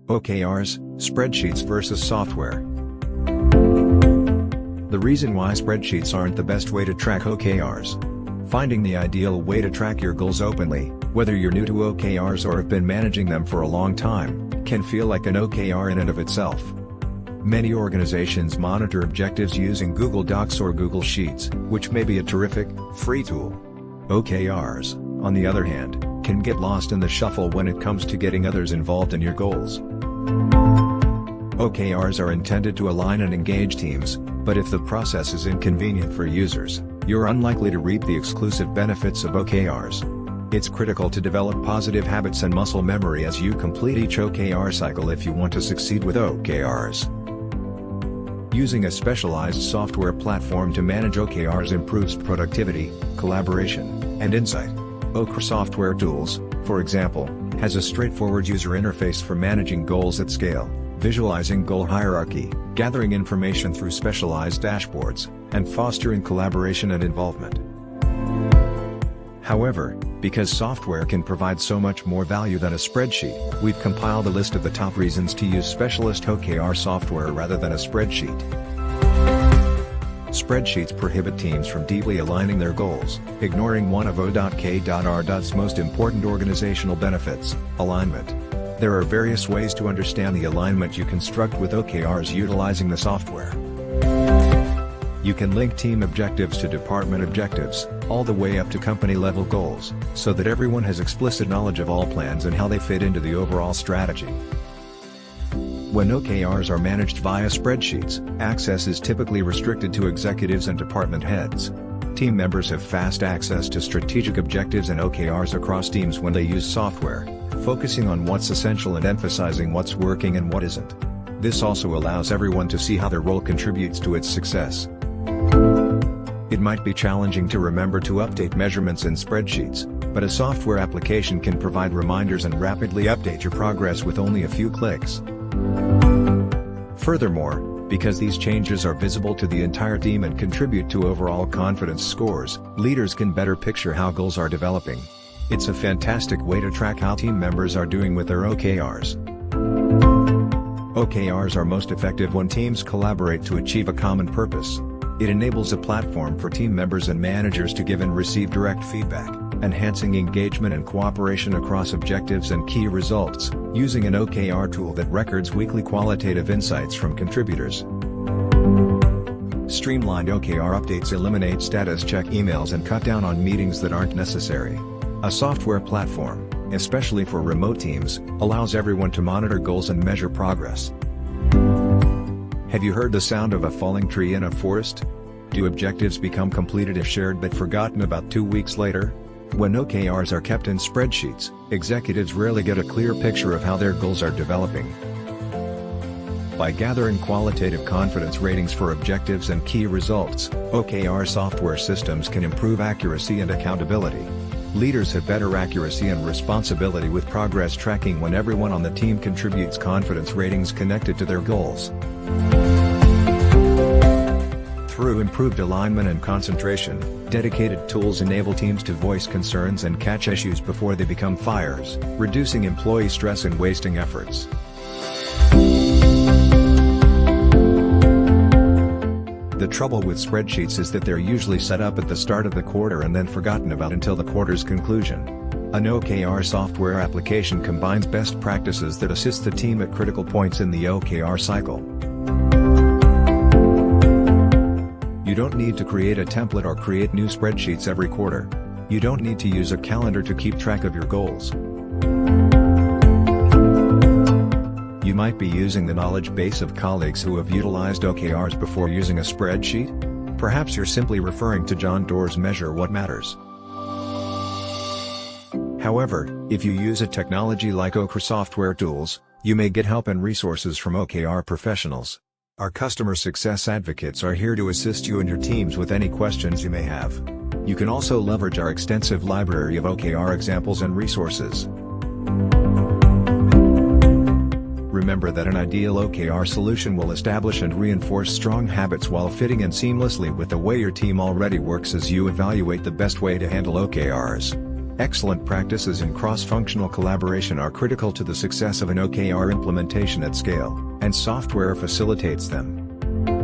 OKRs, spreadsheets versus software. The reason why spreadsheets aren't the best way to track OKRs. Finding the ideal way to track your goals openly, whether you're new to OKRs or have been managing them for a long time, can feel like an OKR in and of itself. Many organizations monitor objectives using Google Docs or Google Sheets, which may be a terrific, free tool. OKRs, on the other hand, can get lost in the shuffle when it comes to getting others involved in your goals. OKRs are intended to align and engage teams, but if the process is inconvenient for users, you're unlikely to reap the exclusive benefits of OKRs. It's critical to develop positive habits and muscle memory as you complete each OKR cycle if you want to succeed with OKRs. Using a specialized software platform to manage OKRs improves productivity, collaboration, and insight. OKRSoftwaretools, for example, has a straightforward user interface for managing goals at scale, visualizing goal hierarchy, gathering information through specialized dashboards, and fostering collaboration and involvement. However, because software can provide so much more value than a spreadsheet, we've compiled a list of the top reasons to use specialist OKR software rather than a spreadsheet. Spreadsheets prohibit teams from deeply aligning their goals, ignoring one of OKR's most important organizational benefits, alignment. There are various ways to understand the alignment you construct with OKRs utilizing the software. You can link team objectives to department objectives, all the way up to company-level goals, so that everyone has explicit knowledge of all plans and how they fit into the overall strategy. When OKRs are managed via spreadsheets, access is typically restricted to executives and department heads. Team members have fast access to strategic objectives and OKRs across teams when they use software, focusing on what's essential and emphasizing what's working and what isn't. This also allows everyone to see how their role contributes to its success. It might be challenging to remember to update measurements in spreadsheets, but a software application can provide reminders and rapidly update your progress with only a few clicks. Furthermore, because these changes are visible to the entire team and contribute to overall confidence scores, leaders can better picture how goals are developing. It's a fantastic way to track how team members are doing with their OKRs. OKRs are most effective when teams collaborate to achieve a common purpose. It enables a platform for team members and managers to give and receive direct feedback, enhancing engagement and cooperation across objectives and key results, using an OKR tool that records weekly qualitative insights from contributors. Streamlined OKR updates eliminate status check emails and cut down on meetings that aren't necessary. A software platform, especially for remote teams, allows everyone to monitor goals and measure progress. Have you heard the sound of a falling tree in a forest? Do objectives become completed if shared but forgotten about 2 weeks later? When OKRs are kept in spreadsheets, executives rarely get a clear picture of how their goals are developing. By gathering qualitative confidence ratings for objectives and key results, OKR software systems can improve accuracy and accountability. Leaders have better accuracy and responsibility with progress tracking when everyone on the team contributes confidence ratings connected to their goals. Through improved alignment and concentration, dedicated tools enable teams to voice concerns and catch issues before they become fires, reducing employee stress and wasting efforts. The trouble with spreadsheets is that they're usually set up at the start of the quarter and then forgotten about until the quarter's conclusion. An OKR software application combines best practices that assist the team at critical points in the OKR cycle. You don't need to create a template or create new spreadsheets every quarter. You don't need to use a calendar to keep track of your goals. You might be using the knowledge base of colleagues who have utilized OKRs before using a spreadsheet. Perhaps you're simply referring to John Doerr's Measure What Matters. However, if you use a technology like OKRSoftwaretools, you may get help and resources from OKR professionals. Our customer success advocates are here to assist you and your teams with any questions you may have. You can also leverage our extensive library of OKR examples and resources. Remember that an ideal OKR solution will establish and reinforce strong habits while fitting in seamlessly with the way your team already works as you evaluate the best way to handle OKRs. Excellent practices in cross-functional collaboration are critical to the success of an OKR implementation at scale, and software facilitates them.